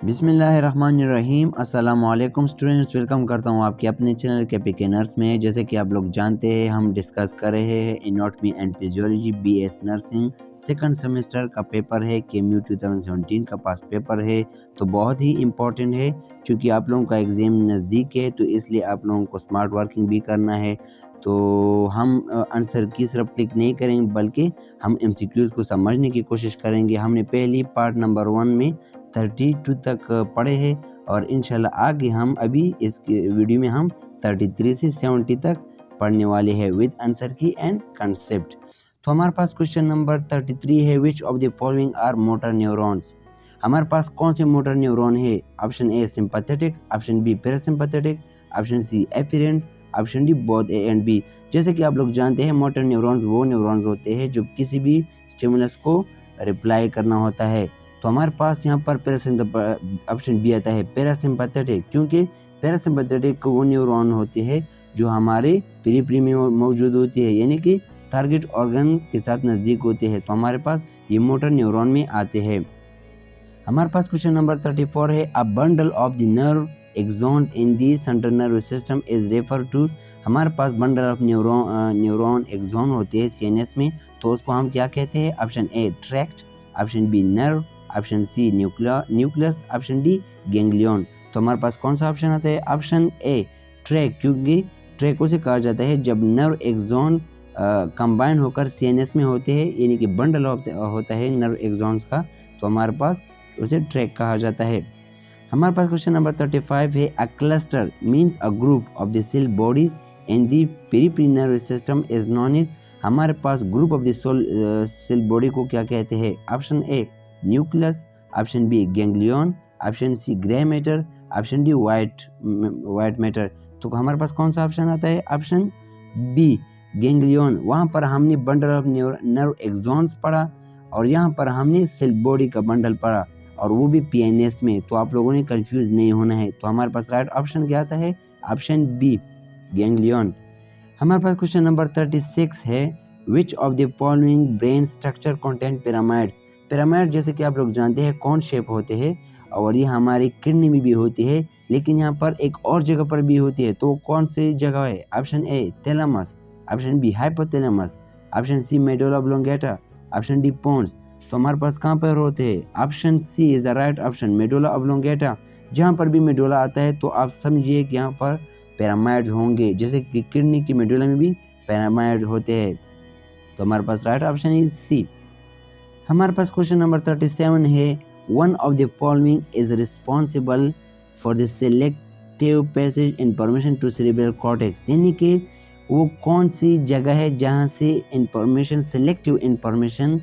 बिस्मिल्लाहिर्रहमानिर्रहीम। अस्सलाम वालेकुम स्टूडेंट्स, वेलकम करता हूँ आपके अपने चैनल के नर्स में। जैसे कि आप लोग जानते हैं, हम डिस्कस कर रहे हैं anatomy and physiology BS nursing second semester का पेपर है। केम्यू 2017 का पास पेपर है, तो बहुत ही इम्पोर्टेंट है। क्योंकि आप लोगों का एग्ज़ाम नज़दीक है, तो इसलिए आप लोगों को स्मार्ट वर्किंग भी करना है। तो हम आंसर की सिर्फ क्लिक नहीं करेंगे, बल्कि हम एमसीक्यूज़ को समझने की कोशिश करेंगे। हमने पहले पार्ट नंबर 1 में 32 तक पढ़े हैं, और इंशाल्लाह आगे हम अभी इस वीडियो में हम 33 से 70 तक पढ़ने वाले हैं with answer key and concept. तो हमारे पास क्वेश्चन नंबर 33 है, which of the following are motor neurons. हमारे पास कौन से मोटर न्यूरॉन है? Option A sympathetic, option B parasympathetic, option C efferent, option D both A and B. जैसे कि आप लोग जानते हैं, मोटर न्यूरॉन्स वो न्यूरॉन्स होते हैं जो किसी भी स्टिमुलस को रिप्लाई करना होता है। तो हमारे पास यहाँ पर ऑप्शन बी आता है पैरासिम्पैथेटिक, क्योंकि पैरासिम्पैथेटिक वो न्यूरॉन होते हैं जो हमारे पेरिफेरी में मौजूद होती है, यानी कि टारगेट ऑर्गन के साथ नज़दीक होते हैं। तो हमारे पास ये मोटर न्यूरॉन में आते हैं। हमारे पास क्वेश्चन नंबर 34 है, a bundle of the nerve axons in the central nervous system is refer to. हमारे पास बंडल ऑफ न्यूरॉन एक्सॉन होते हैं सीएनएस में, तो उसको हम क्या कहते हैं? Option A tract, option B nerve, option C nucleus, option D ganglion. तो हमारे पास कौन सा ऑप्शन आता है? ऑप्शन ए ट्रैक, क्योंकि ट्रैक उसे कहा जाता है जब नर्व एक्सॉन कंबाइन होकर सीएनएस में होते हैं, यानी कि बंडल होता है नर्व एक्सॉन्स का, तो हमारे पास उसे ट्रैक कहा जाता है। हमारे पास क्वेश्चन नंबर 35 है, a cluster means a group of the cell bodies in the peripheral nervous system is known as. हमारे पास group of the cell body को क्या कहते हैं? Option A nucleus, option B ganglion, option C grey matter, option D white matter. तो हमारे पास कौन सा ऑप्शन आता है? Option B ganglion. वहाँ पर हमने बंडल ऑफ नर्व एक्सॉन्स पढ़ा, और यहाँ पर हमने सेल बॉडी का बंडल पढ़ा, और वो भी पीएनएस में। तो आप लोगों ने कंफ्यूज नहीं होना है। तो हमारे पास राइट ऑप्शन क्या आता है? Option B ganglion. हमारे पास क्वेश्चन नंबर 36 है, which of the following brain structure content pyramids. Pyramid जैसे कि आप लोग जानते हैं कौन शेप होते हैं, और ये हमारी किडनी में भी होती है, लेकिन यहाँ पर एक और जगह पर भी होती है। तो कौन सी जगह है? Option A thalamus, option B hypothalamus, option C medulla oblongata, option D pons. तो हमारे पास कहाँ पर होते हैं? Option C is the right option, medulla oblongata. जहाँ पर भी मेडुला आता है, तो आप समझिए कि यहाँ पर पिरामिड्स होंगे, जैसे कि किडनी की मेडुला में भी पिरामिड होते हैं। तो हमारे पास राइट ऑप्शन इज सी। हमारे पास क्वेश्चन नंबर 37 है, one of the following is responsible for the selective passage information to cerebral cortex. यानी कि वो कौन सी जगह है जहाँ से इंफॉर्मेशन, सेलेक्टिव इंफॉर्मेशन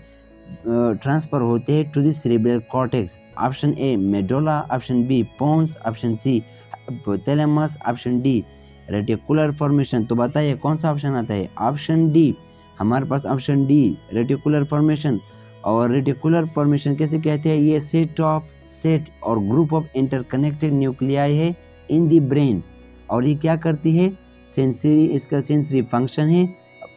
ट्रांसफर होते हैं to the cerebral cortex. Option A medulla, option B pons, option C hypothalamus, option D reticular formation. तो बताइए कौन सा ऑप्शन आता है? Option D. हमारे पास ऑप्शन डी रेटिकुलर फॉर्मेशन। और रेटिकुलर फॉर्मेशन कैसे कहते हैं? ये सेट और ग्रुप ऑफ इंटरकनेक्टेड न्यूक्लियाई है इन द ब्रेन, और ये क्या करती है? सेंसरी, इसका सेंसरी फंक्शन है।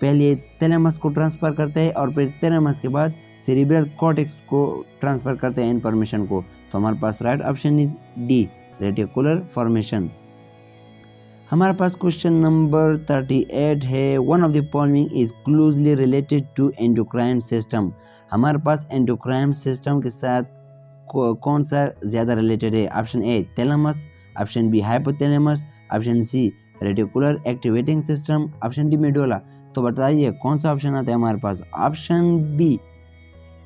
पहले थैलेमस को ट्रांसफर करता है, और फिर थैलेमस के बाद सेरेब्रल कॉर्टेक्स को ट्रांसफर करते हैं इंफॉर्मेशन को। तो हमारे पास right option is D reticular formation. हमारे पास क्वेश्चन नंबर 38 है, one of the following is closely related to endocrine system. हमारे पास एंडोक्राइन सिस्टम के साथ कौन सा ज़्यादा रिलेटेड है? Option A thalamus, option B hypothalamus, option C reticular activating system, option D medulla. तो बताइए कौन सा ऑप्शन आता है हमारे पास? Option B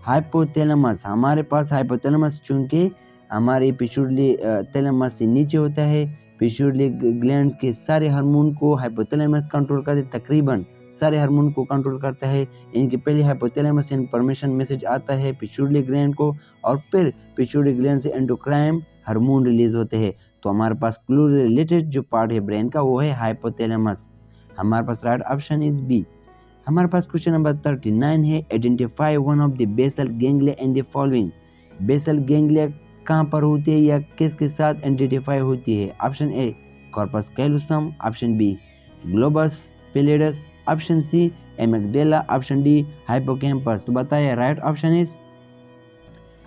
hypothalamus. हमारे पास हाइपोथैलेमस, चूंकि हमारे पिट्यूटरी थैलेमस से नीचे होता है। पिट्यूटरी ग्लैंड्स के सारे हार्मोन को हाइपोथैलेमस कंट्रोल करते, तकरीबन सारे हार्मोन को कंट्रोल करता है। इनके पहले हाइपोथैलेमस से इंफॉर्मेशन मैसेज आता है पिट्यूटरी ग्लैंड को, और फिर पिट्यूटरी ग्लैंड से एंडोक्राइन हार्मोन रिलीज होते हैं। तो हमारे पास क्लोज रिलेटेड जो पार्ट है ब्रेन का, वो है हाइपोथैलेमस। हमारे पास राइट ऑप्शन इज बी। हमारे पास क्वेश्चन नंबर 39 है, identify one of the basal ganglia in the following. Basal ganglia कहाँ पर होती है या किसके साथ आइडेंटिफाई होती है? Option A corpus callosum, option B globus pallidus, option C amygdala, option D hippocampus. तो बताइए राइट ऑप्शन इज,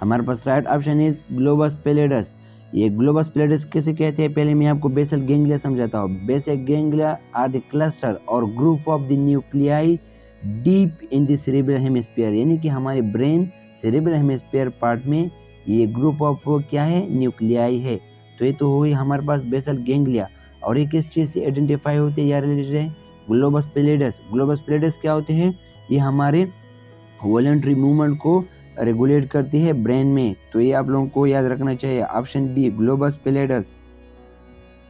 हमारे पास right option is globus pallidus. ये ग्लोबस पैलेडिस किसे कहते हैं, पहले मैं आपको बेसल गैंग्लिया समझाता हूँ। Basal ganglia are the cluster और group of the nuclei deep in the cerebral hemisphere, यानी कि हमारे ब्रेन सेरेब्रल हेमिस्फीयर पार्ट में ये ग्रुप ऑफ क्या है, न्यूक्लियाई है। तो ये तो हुई हमारे पास बेसल गैंग्लिया। और ये किस चीज़ से आइडेंटिफाई होते हैं या रिलेटेड है, ग्लोबस पैलेडिस। ग्लोबस पैलेडिस क्या होते हैं, ये हमारे वॉलंटरी मूवमेंट को रेगुलेट करती है ब्रेन में। तो ये आप लोगों को याद रखना चाहिए, ऑप्शन बी ग्लोबस पैलेडिस।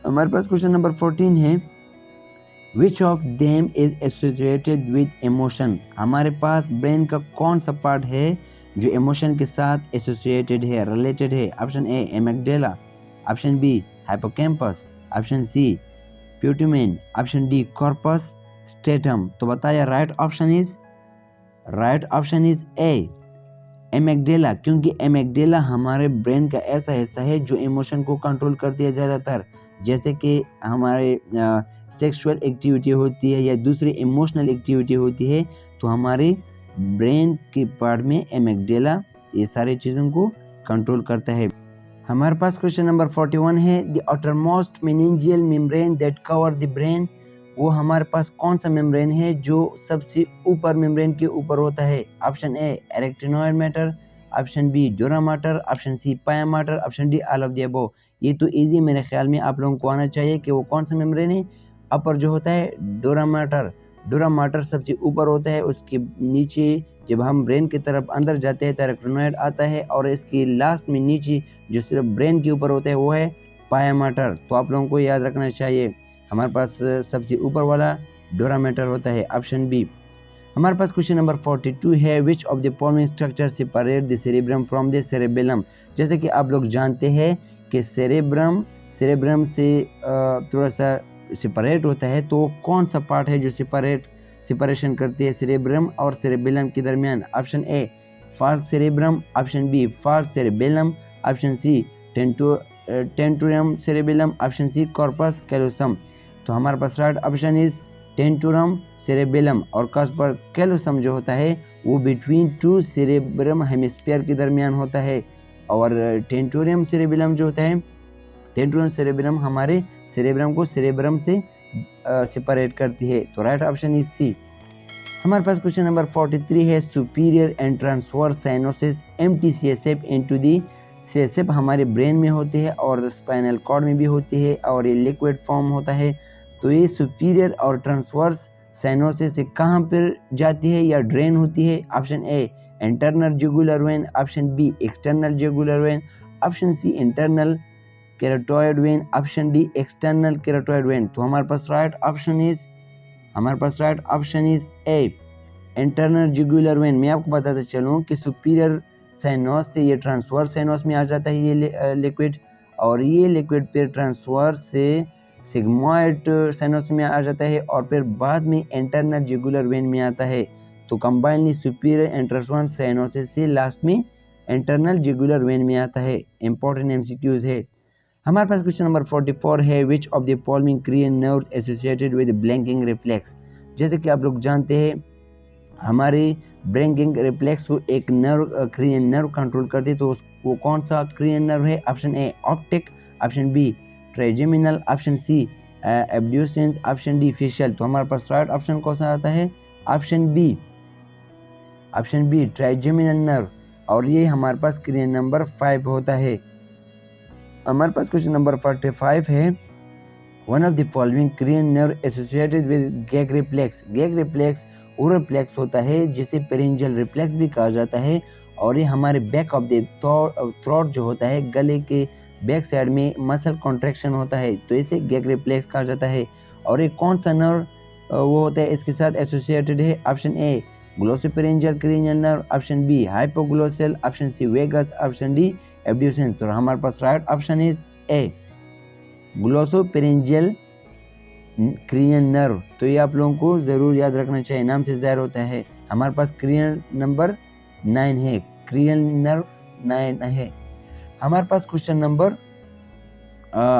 हमारे पास क्वेश्चन नंबर 14 है, which of them is associated with emotion. हमारे पास ब्रेन का कौन सा पार्ट है जो इमोशन के साथ एसोसिएटेड है, रिलेटेड है। Option A amygdala, option B hippocampus, option C putamen, option D corpus striatum. तो बताया right option is A amygdala, क्योंकि एमिग्डाला हमारे ब्रेन का ऐसा हिस्सा है जो इमोशन को कंट्रोल करती है ज़्यादातर। जैसे कि हमारे सेक्सुअल एक्टिविटी होती है या दूसरी इमोशनल एक्टिविटी होती है, तो हमारे ब्रेन के पार्ट में एमिग्डाला ये सारी चीज़ों को कंट्रोल करता है। हमारे पास क्वेश्चन नंबर 41 है, the outermost meningeal membrane that cover the brain. वो हमारे पास कौन सा मेम्ब्रेन है जो सबसे ऊपर मेम्ब्रेन के ऊपर होता है। Option A arachnoid matter, option B dura matter, option C pia matter, option D all of the above. ये तो इजी मेरे ख्याल में आप लोगों को आना चाहिए कि वो कौन सा मेम्ब्रेन है। अपर जो होता है डोरा मैटर सबसे ऊपर होता है, उसके नीचे जब हम ब्रेन की तरफ अंदर जाते हैं तो एरेक्टिनोइड आता है, और इसकी लास्ट में नीचे जो सिर्फ ब्रेन के ऊपर होता है वो है पाया मैटर। तो आप लोगों को याद रखना चाहिए, हमारे पास सबसे ऊपर वाला डोरा मैटर होता है, ऑप्शन बी। हमारे पास क्वेश्चन नंबर 42 है, which of the following structure separate the cerebrum from the cerebellum. जैसे कि आप लोग जानते हैं कि सेरेब्रम से थोड़ा सा सेपरेट होता है, तो कौन सा पार्ट है जो सेपरेशन करती है सेरेब्रम और सेरेबेलम के दरमियान। Option A falx cerebrum, option B falx cerebellum, option C tentorium cerebellum, option C corpus callosum. तो हमारे पास right option is tentorium cerebellum, और कॉर्पस कैलोसम जो होता है वो बिटवीन टू सेरेब्रम हेमिस्फीयर के दरमियान होता है, और टेंटुरम सेरेबेलम जो होता है, टेंटुरम सेरेबेलम हमारे सेरेब्रम को सेरेब्रम से सेपरेट करती है। तो राइट ऑप्शन इज सी। हमारे पास क्वेश्चन नंबर 43 है, superior and transverse cyanosis empty CSF into the. CSF हमारे ब्रेन में होते हैं और स्पाइनल कॉर्ड में भी होती है, और ये लिक्विड फॉर्म होता है। तो ये सुपीरियर और ट्रांसवर्स साइनोसिस से कहाँ पर जाती है या ड्रेन होती है। Option A internal jugular vein, option B external jugular vein, option C internal carotid vein, option D external carotid vein. तो हमारे पास right option is A internal jugular vein. मैं आपको बताता चलूँ कि सुपीरियर साइनोस से ये ट्रांसवर्स साइनोस में आ जाता है ये लिक्विड, और ये लिक्विड फिर ट्रांसवर्स से सिग्मोइड साइनोस में आ जाता है, और फिर बाद में इंटरनल जुगुलर वेन में आता है। तो combinedly superior and transverse cyanosis से लास्ट में इंटरनल जुगुलर वेन में आता है। इंपॉर्टेंट एमसीक्यूज है। हमारे पास क्वेश्चन नंबर 44 है, which of the following cranial nerves associated with blinking reflex. जैसे कि आप लोग जानते हैं हमारे ब्लैंकिंग रिफ्लेक्स को एक नर्व क्रिएन नर्व कंट्रोल करती है, तो वो कौन सा क्रिएन नर्व है। Option A optic, option B trigeminal, option C abducens, option D facial. तो हमारे पास राइट ऑप्शन कौन सा आता है, ऑप्शन बी ट्राइजेमिनल नर्व, और ये हमारे पास क्रिएन नंबर 5 होता है। हमारे पास क्वेश्चन नंबर 45 है, one of the following cranial nerve associated with gag reflex. Gag reflex वो रिफ्लेक्स होता है जिसे पेरिंजियल रिफ्लेक्स भी कहा जाता है, और ये हमारे बैक ऑफ द थ्रोट जो होता है, गले के बैक साइड में मसल कॉन्ट्रैक्शन होता है, तो इसे गैग रिफ्लेक्स कहा जाता है। और ये कौन सा नर्व वो होता है इसके साथ एसोसिएटेड है। Option A glossopharyngeal cranial nerve, option B hypoglossal, option C vagus, option D abducens. तो हमारे पास right option is A glossopharyngeal cranial nerve. तो ये आप लोगों को ज़रूर याद रखना चाहिए, नाम से ज़ाहिर होता है। हमारे पास क्रेनियल नंबर 9 है, क्रेनियल नर्व 9 है। हमारे पास क्वेश्चन नंबर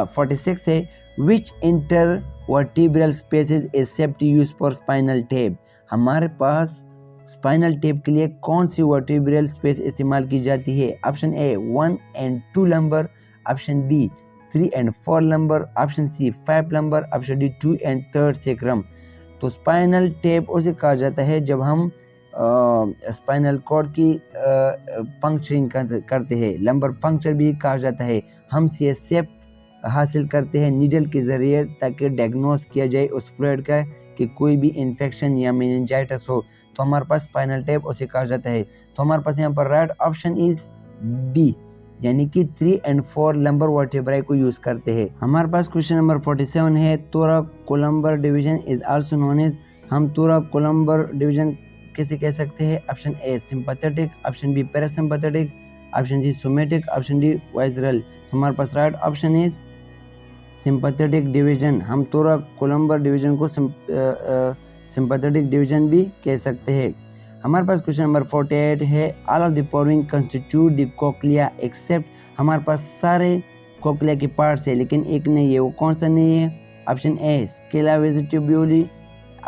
46 है, which intervertebral spaces is safety use for spinal tap. हमारे पास स्पाइनल टेप के लिए कौन सी वर्टिब्रल स्पेस इस्तेमाल की जाती है। Option A 1 and 2 lumbar, option B 3 and 4 number, option C 5 number, option D 2 and 3 sacrum. तो स्पाइनल टेप उसे कहा जाता है जब हम स्पाइनल कॉर्ड की पंक्चरिंग करते हैं, लंबर पंक्चर भी कहा जाता है। हम सीएसएफ हासिल करते हैं नीडल के ज़रिए ताकि डायग्नोस किया जाए उस फ्लूइड का कि कोई भी इन्फेक्शन या मेनिंजाइटिस हो, तो हमारे पास स्पाइनल टेप उसे कहा जाता है। तो हमारे पास यहाँ पर राइट ऑप्शन इज बी, यानी कि 3 and 4 लंबर वर्टेब्राई को यूज़ करते हैं। हमारे पास क्वेश्चन नंबर 47 है, thoracolumbar division is also known as. हम थोराकोलम्बर डिवीजन किसे कह सकते हैं? Option A sympathetic, option B parasympathetic, option C somatic, option D visceral. तो हमारे पास right option is sympathetic division. हम थोराकोलम्बर डिवीजन को सिंपैथेटिक डिवीजन भी कह सकते हैं। हमारे पास क्वेश्चन नंबर 48 है, all of the following constitute the cochlea except. हमारे पास सारे कोक्लिया के पार्ट्स है लेकिन एक नहीं है, वो कौन सा नहीं है? Option A scala vestibuli,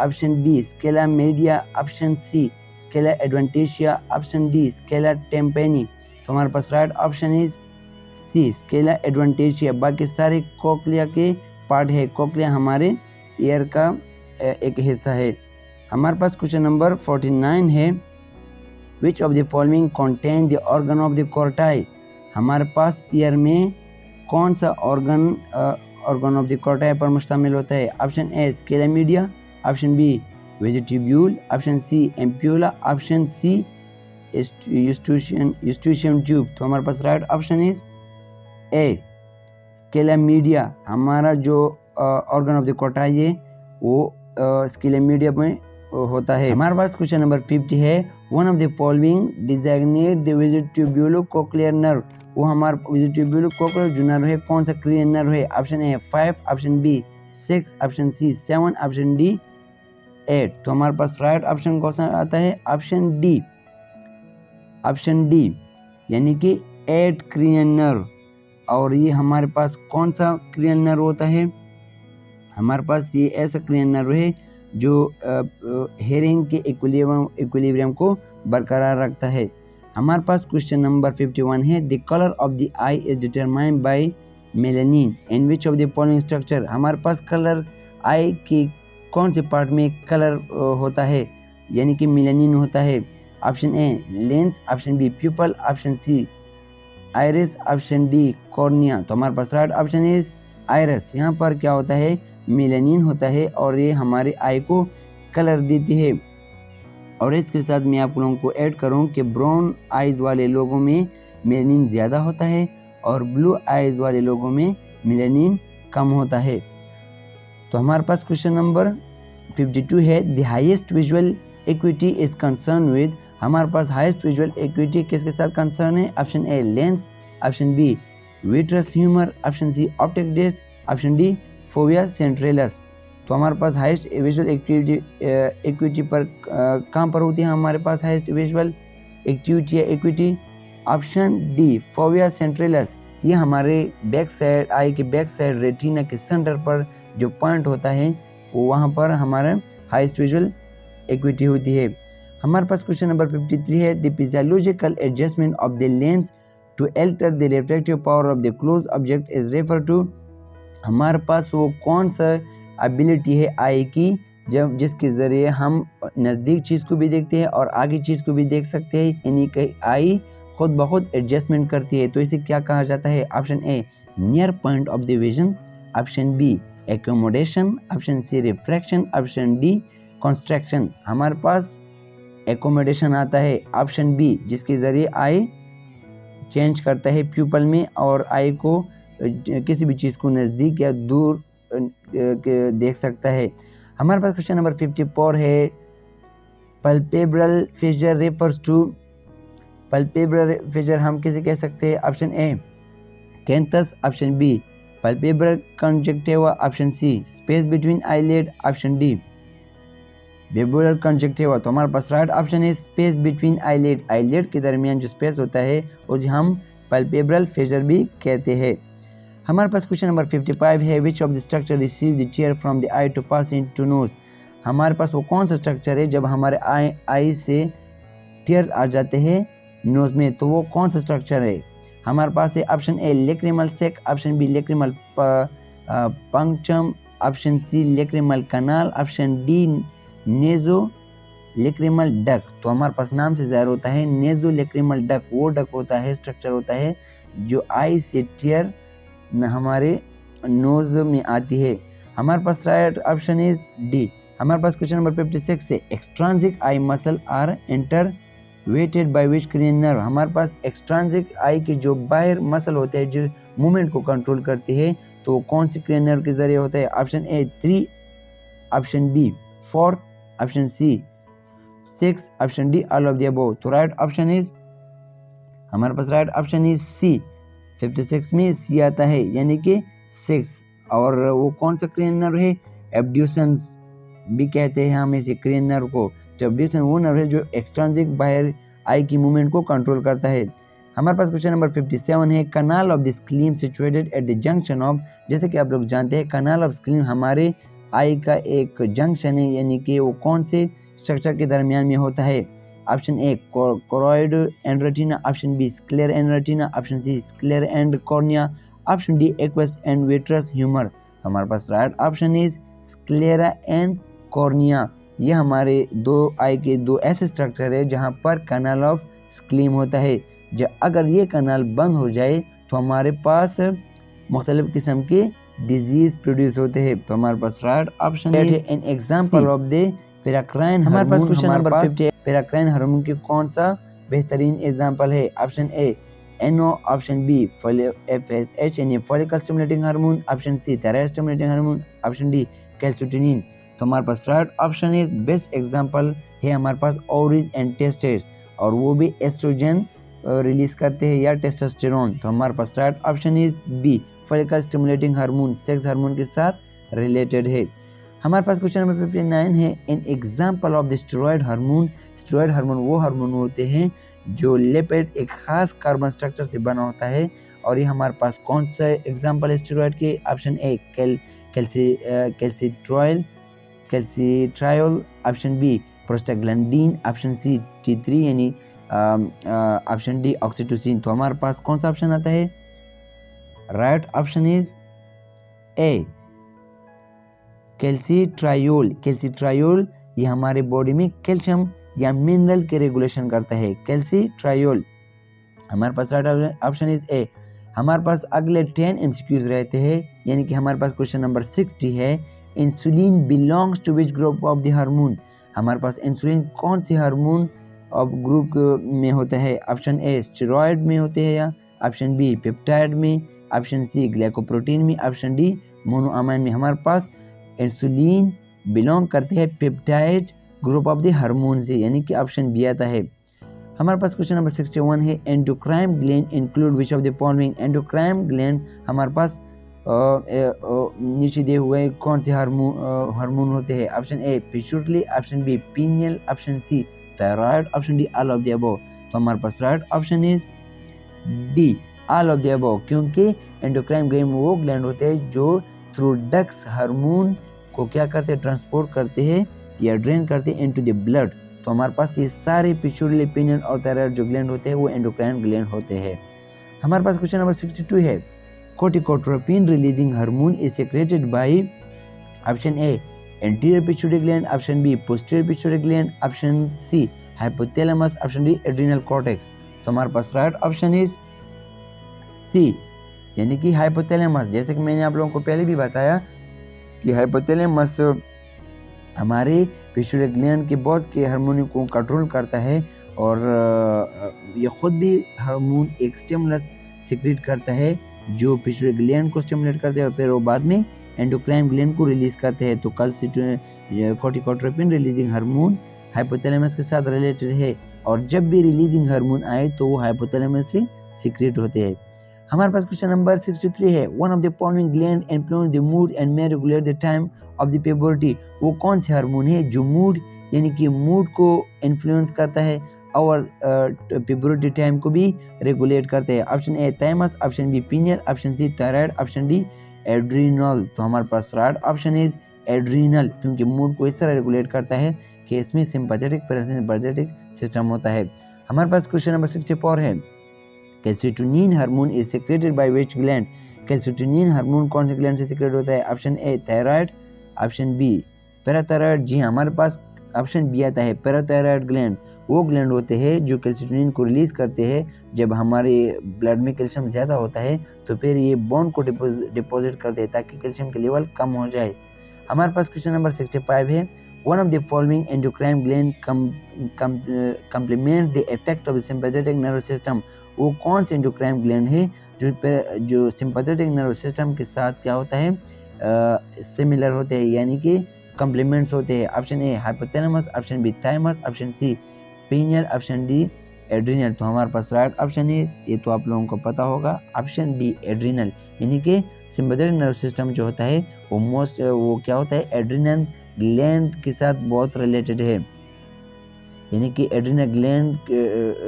option B scala media, option C scala adventitia, option D scala tympani. तो हमारे पास right option is C scala adventitia. बाकी सारे कोक्लिया के पार्ट है। कोक्लिया हमारे ईयर का एक हिस्सा है। हमारे पास क्वेश्चन नंबर 49 है, which of the following contain the organ of the Corti. हमारे पास ईयर में कौन सा ऑर्गन ऑफ द कोर्टाई पर मुश्तमिल होता है? Option A scala media, option B vestibule, option C ampulla, option C eustachian tube. तो हमारे पास right option is A scala media. हमारा जो ऑर्गन ऑफ द कोर्टाई है वो स्केला मीडिया में होता है। हमारे पास क्वेश्चन नंबर 50 है, one of the following designate the vestibulocochlear nerve. वो हमारा वेजिटेब्यूलो कोक्लियर जो नर्व है कौन सा क्लियर नर्व है? Option A 5, option B 6, option C 7, option D 8। तो हमारे पास राइट ऑप्शन कौन सा आता है? ऑप्शन डी, ऑप्शन डी यानी कि 8 क्रियन नर्व। और ये हमारे पास कौन सा क्रियन नर्व होता है? हमारे पास ये ऐसा क्रियन नर्व है जो हेयरिंग के इक्विलिब्रियम को बरकरार रखता है। हमारे पास क्वेश्चन नंबर 51 है, the colour of the I is determined by melanin in which of the following structure. हमारे पास कलर आई की कौन से पार्ट में कलर होता है, यानी कि मेलानिन होता है? Option A lens, option B pupil, option C iris, option D cornea. तो हमारे पास राइट ऑप्शन इज आइरिस। यहाँ पर क्या होता है? मेलानिन होता है और ये हमारे आई को कलर देती है। और इसके साथ मैं आप लोगों को ऐड करूँ कि ब्राउन आइज वाले लोगों में मेलानिन ज़्यादा होता है और ब्लू आइज वाले लोगों में मेलानिन कम होता है। तो हमारे पास क्वेश्चन नंबर 52 है, the highest visual acuity is concern with. हमारे पास हाईएस्ट विजुअल एक्विटी किसके साथ कंसर्न है? Option A lens, option B vitreous humour, option C optic disc, option D fovea centralis. तो हमारे पास हाईएस्ट विजुअल एक्विटी पर कहाँ पर होती है? हमारे पास हाईएस्ट विजुअल एक्टिविटी या एक्विटी ऑप्शन डी फोविया सेंट्रलस। ये हमारे बैक साइड आई के बैक साइड रेटिना के सेंटर पर जो पॉइंट होता है वो वहाँ पर हमारा हाईएस्ट विजुअल एक्विटी होती है। हमारे पास क्वेश्चन नंबर 53 है, the physiological adjustment of the lens to alter the refractive power of the close object is refer to. हमारे पास वो कौन सा एबिलिटी है आई की जब जिसके ज़रिए हम नज़दीक चीज़ को भी देखते हैं और आगे चीज़ को भी देख सकते हैं, यानी कि आई खुद ब खुद एडजस्टमेंट करती है। तो इसे क्या कहा जाता है? Option A near point of the vision, option B accommodation, option C refraction, option D construction. हमारे पास एकोमोडेशन आता है ऑप्शन बी, जिसके ज़रिए आई चेंज करता है प्यूपल में और आई को किसी भी चीज़ को नज़दीक या दूर देख सकता है। हमारे पास क्वेश्चन नंबर 54 है, palpebral fissure refers to. Palpebral fissure हम किसे कह सकते हैं? Option A canthus, option B palpebral conjunctiva, option C space between eyelid, option D bulbar conjunctiva. तो हमारे पास राइट ऑप्शन है स्पेस बिटवीन आईलिड। आईलिड के दरमियान जो स्पेस होता है उसे हम पल्पेब्रल फिशर भी कहते हैं। हमारे पास क्वेश्चन नंबर 55 है, which of the structure receive the tear from the eye to pass into nose. हमारे पास वो कौन सा स्ट्रक्चर है जब हमारे आई से टीयर आ जाते हैं नोज में, तो वो कौन सा स्ट्रक्चर है? हमारे पास है option A lacrimal sac, option B lacrimal punctum, option C lacrimal canal, option D nasolacrimal duct. तो हमारे पास नाम से ज़ाहिर होता है नेजो लेक्रिमल डक वो डक होता है, स्ट्रक्चर होता है जो आई से टीयर हमारे नोज में आती है। हमारे पास राइट ऑप्शन इज डी। हमारे पास क्वेश्चन नंबर 56 है extrinsic eye muscle are innervated by which cranial nerve. हमारे पास एक्सट्रांसिक आई के जो बाहर मसल होते हैं जो मूवमेंट को कंट्रोल करती है तो कौन सी क्रेनियल नर्व के जरिए होता है? Option A 3, option B 4, option C 6, option D all of the above. तो राइट ऑप्शन इज हमारे पास राइट ऑप्शन इज सी। 56 में सी आता है यानी कि 6। और वो कौन सा क्रेनियल नर्व है? एब्ड्यूसेंस भी कहते हैं हम इसे क्रेनियल नर्व को। तो एब्ड्यूसेंस वो नर्व है जो एक्सट्रांसिक बाहर आई की मूवमेंट को कंट्रोल करता है। हमारे पास क्वेश्चन नंबर 57 है canal of the Schlemm situated at the junction of. जैसे कि आप लोग जानते हैं कनाल ऑफ स्क्लीन हमारे आई का एक जंक्शन है यानी कि वो कौन से स्ट्रक्चर के दरमियान में होता है? Option A choroid and retina, option B sclera and retina, option C sclera and cornea, option D aqueous and vitreous humour. हमारे पास right option is sclera and cornea. ये हमारे दो आई के दो ऐसे स्ट्रक्चर है जहाँ पर कनाल ऑफ स्क्लीन होता है। अगर ये कनाल बंद हो जाए तो हमारे पास मुख्तलिफ किस्म के डिजीज प्रोड्यूस होते हैं। तो हमारे पास राइट ऑप्शन है an example of the paracrine. हमारे पास क्वेश्चन नंबर 50 पेराक्राइन हार्मोन की कौन सा बेहतरीन एग्जाम्पल है? Option A N O, option B FSH यानी follicle stimulating hormone, option C thyroid stimulating hormone, option D calcitonin. तो हमारे पास right option is best example है हमारे पास ओरिज एंड टेस्टेस और वो भी एस्ट्रोजन रिलीज करते हैं या टेस्टोस्टेरोन। तो हमारे पास right option is B follicle stimulating hormone sex hormone के साथ रिलेटेड है। हमारे पास क्वेश्चन नंबर 59 है an example of the steroid hormone. Steroid hormone वो हार्मोन होते हैं जो लिपिड एक खास कार्बन स्ट्रक्चर से बना होता है और ये हमारे पास कौन सा एग्जाम्पल है स्टेरॉयड के? Option A calcitriol, option B prostaglandin, option C T3 यानी ऑप्शन डी ऑक्सीटोसिन। तो हमारे पास कौन सा ऑप्शन आता है? Right option is A calcitriol. Calcitriol ये हमारे बॉडी में कैल्शियम या मिनरल के रेगुलेशन करता है कैल्सिट्रायोल। हमारे पास राइट ऑप्शन इज ए। हमारे पास अगले 10 MCQs रहते हैं यानी कि हमारे पास क्वेश्चन नंबर 60 है insulin belongs to which group of the hormone. हमारे पास इंसुलिन कौन सी हार्मोन ऑफ ग्रुप में होता है? ऑप्शन ए स्टेरॉयड में होते हैं या ऑप्शन बी पेप्टाइड में, ऑप्शन सी ग्लाइकोप्रोटीन में, ऑप्शन डी मोनोअमाइन में। हमारे पास इंसुलिन बिलोंग करते हैं peptide group of the hormone से यानी कि ऑप्शन बी आता है। हमारे पास क्वेश्चन नंबर 61 है endocrine gland include which of the following. Endocrine gland हमारे पास नीचे दिए हुए कौन से हार्मोन होते हैं? Option A pituitary, option B pineal, option C thyroid, option D all of the above. तो हमारे पास right option is D all of the above क्योंकि एंडोक्राइन ग्लैंड वो ग्लैंड होते हैं जो थ्रू डक्ट्स हार्मोन को क्या करते हैं? ट्रांसपोर्ट करते हैं या ड्रेन करते हैं इनटू द ब्लड। तो हमारे पास ये सारे पिट्यूटरी, पीनियल और थायराइड जो ग्लैंड होते हैं वो एंडोक्राइन ग्लैंड होते हैं। हमारे पास क्वेश्चन नंबर 62 है corticotropin releasing hormone is secreted by option A anterior pituitary gland, option B posterior pituitary gland, option C hypothalamus, option D adrenal cortex. तो हमारे पास राइट ऑप्शन इज सी यानी कि हाइपोथैलेमस। जैसे कि मैंने आप लोगों को पहले भी बताया कि हाइपोथैलेमस हमारे पिट्यूटरी ग्लैंड के बहुत के हार्मोन को कंट्रोल करता है और ये खुद भी हार्मोन एक स्टिमुलस सिक्रेट करता है जो पिट्यूटरी ग्लैंड को स्टिमुलेट करते हैं और फिर वो बाद में एंडोक्राइन ग्लैंड को रिलीज करते हैं। तो कोर्टिकोट्रोपिन रिलीजिंग हार्मोन हाइपोथैलेमस के साथ रिलेटेड है और जब भी रिलीजिंग हार्मोन आए तो वो हाइपोथैलेमस से सीक्रेट होते हैं। हमारे पास क्वेश्चन नंबर 63 है one of the following gland influence the mood and may regulate the time of the puberty. वो कौन से हार्मोन है जो मूड यानी कि मूड को इन्फ्लुएंस करता है और प्यूबर्टी टाइम को भी रेगुलेट करते हैं? Option A thymus, option B pineal, option C thyroid, option D adrenal. तो हमारे पास राइट ऑप्शन इज एड्रिनल क्योंकि मूड को इस तरह रेगुलेट करता है कि इसमें सिंपैथेटिक पैरासिम्पैथेटिक सिस्टम होता है। हमारे पास क्वेश्चन नंबर 64 है calcitonin hormone is secreted by which gland? Calcitonin hormone कौन से ग्लैंड से सिक्रेट होता है? Option A thyroid, option B parathyroid. जी हमारे पास ऑप्शन बी आता है पैराथायराइड ग्लैंड। वो ग्लैंड होते हैं जो कैल्सिटोनिन को रिलीज करते हैं। जब हमारे ब्लड में कैल्शियम ज़्यादा होता है तो फिर ये बोन को डिपॉजिट करते हैं ताकि कैल्शियम के लेवल कम हो जाए। हमारे पास क्वेश्चन नंबर 65 है, one of the following endocrine gland complement the effect of the sympathetic nervous system? वो कौन से एंडोक्राइन ग्लैंड है जो सिंपैथेटिक नर्वस सिस्टम के साथ क्या होता है, सिमिलर होते हैं, यानी कि कम्प्लीमेंट्स होते हैं? Option A hypothalamus, option B thymus, option C pineal, option D adrenal. तो हमारे पास राइट ऑप्शन है, ये तो आप लोगों को पता होगा, ऑप्शन डी एड्रिनल। यानी कि सिंपैथेटिक नर्वस सिस्टम जो होता है वो क्या होता है, एड्रिनल ग्लैंड के साथ बहुत रिलेटेड है। यानी कि एड्रिनल ग्लैंड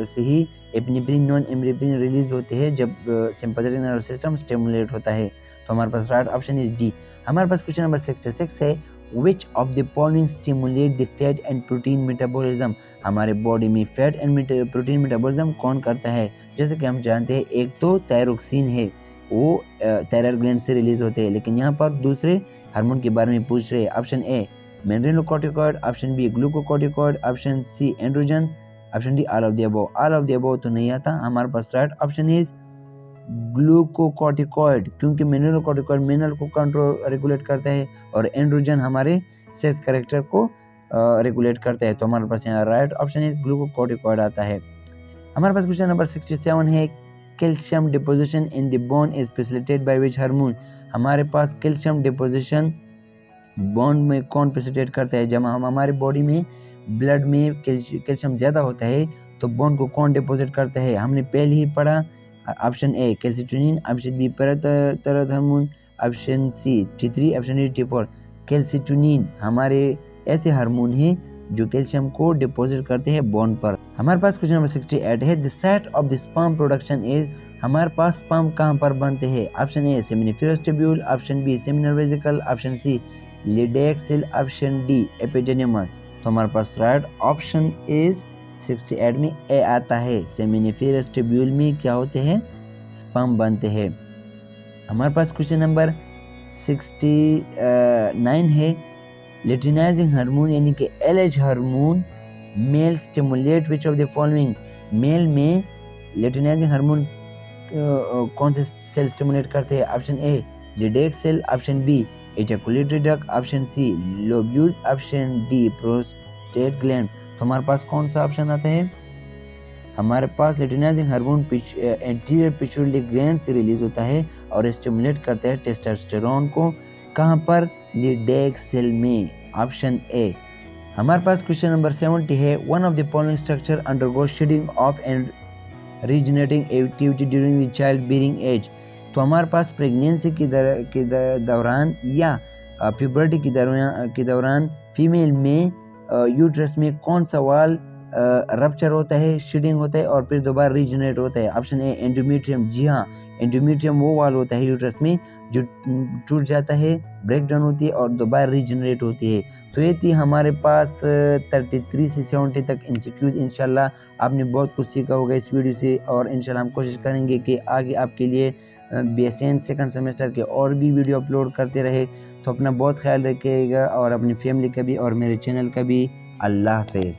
से ही एपिनेफ्रिन, नॉन एपिनेफ्रिन रिलीज होते हैं जब सिंपैथेटिक नर्वस सिस्टम स्टिमुलेट होता है। तो हमारे पास राइट ऑप्शन इज डी। हमारे पास क्वेश्चन नंबर 66 है, Which of the following stimulate the fat and protein metabolism? हमारे बॉडी में फैट एंड प्रोटीन मेटाबॉलिज्म कौन करता है? जैसे कि हम जानते हैं एक तो थायरोक्सिन है, वो थायराइड ग्लैंड से रिलीज होते हैं, लेकिन यहाँ पर दूसरे हार्मोन के बारे में पूछ रहे हैं। Option A mineralocorticoid, option B glucocorticoid, option C androgen, option D all of the above. All of the above तो नहीं आता। हमारे पास राइट ऑप्शन इज ग्लूकोकॉर्टिकॉइड, क्योंकि मिनरलोकॉर्टिकॉइड मिनरल को कंट्रोल रेगुलेट करता है और एंड्रोजन हमारे सेक्स कैरेक्टर को रेगुलेट करता है। तो हमारे पास यहाँ राइट ऑप्शन इज ग्लूकोकॉर्टिकॉइड आता है। हमारे पास क्वेश्चन नंबर 67 है, calcium deposition in the bone is facilitated by which hormone? हमारे पास कैल्शियम डिपोजिशन बोन में कौन फैसिलिटेट करता है? जब हम हमारे बॉडी में ब्लड में कैल्शियम ज़्यादा होता है तो बोन को कौन डिपोजिट करता है? हमने पहले ही पढ़ा, option A calcitonin, option B parathyroid hormone, option C T3, option D T4। Calcitonin हमारे ऐसे हार्मोन हैं जो कैल्शियम को डिपॉजिट करते हैं बोन पर। हमारे पास क्वेश्चन नंबर 68 है, the site of the sperm production is? हमारे पास स्पर्म कहाँ पर बनते हैं? Option A seminiferous tubule, option B seminal vesicle, option C Leydig cell, option D epididymis. तो हमारे पास राइट ऑप्शन इज 68 में ए आता है, सेमिनिफेरस ट्यूब्यूल में क्या होते हैं, स्पर्म बनते हैं। हमारे पास क्वेश्चन नंबर 69 है, लेटिनाइजिंग हार्मोन यानी कि LH hormone male stimulate which of the following? Male में लेटिनाइजिंग हार्मोन कौन से सेल स्टिमुलेट करते हैं? Option A Leydig cell, option B ejaculatory duct, option C lobules, option D prostate gland. तो हमारे पास कौन सा ऑप्शन आता है? हमारे पास luteinising hormone anterior pituitary gland से रिलीज होता है और स्टिमुलेट करता है टेस्टोस्टेरोन को। कहाँ पर? लिडेक सेल में, ऑप्शन ए। हमारे पास क्वेश्चन नंबर 70 है, one of the following structure undergo shedding off and regenerating activity during the child bearing age? तो हमारे पास प्रेगनेंसी के दौरान या प्यूबर्टी के दौरान फीमेल में यूट्रस में कौन सा वाल रप्चर होता है, शेडिंग होता है और फिर दोबारा रीजनरेट होता है? ऑप्शन ए एंडोमेट्रियम। जी हाँ, एंडोमेट्रियम वो वाल होता है यूट्रस में जो टूट जाता है, ब्रेक डाउन होती है और दोबारा रीजनरेट होती है। तो ये थी हमारे पास 33 से 70 तक MCQs। इंशाल्लाह आपने बहुत कुछ सीखा होगा इस वीडियो से और इंशाल्लाह हम कोशिश करेंगे कि आगे आपके लिए BSN सेकंड सेमेस्टर के और भी वीडियो अपलोड करते रहे। तो अपना बहुत ख्याल रखिएगा और अपनी फैमिली का भी और मेरे चैनल का भी। अल्लाह हाफिज़।